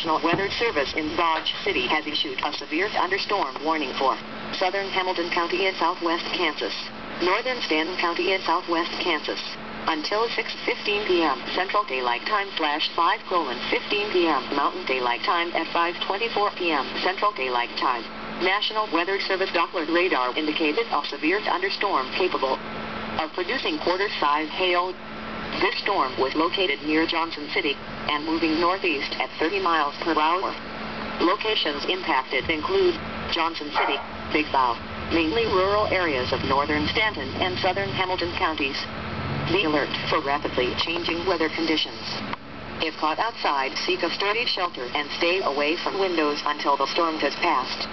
National Weather Service in Dodge City has issued a severe thunderstorm warning for southern Hamilton County in southwest Kansas, northern Stanton County in southwest Kansas, until 6:15 p.m. Central Daylight Time / 5:15 p.m. Mountain Daylight Time at 5:24 p.m. Central Daylight Time. National Weather Service Doppler radar indicated a severe thunderstorm capable of producing quarter-size hail. This storm was located near Johnson City and moving northeast at 30 miles per hour. Locations impacted include Johnson City, Big Bow, mainly rural areas of northern Stanton and southern Hamilton counties. Be alert for rapidly changing weather conditions. If caught outside, seek a sturdy shelter and stay away from windows until the storm has passed.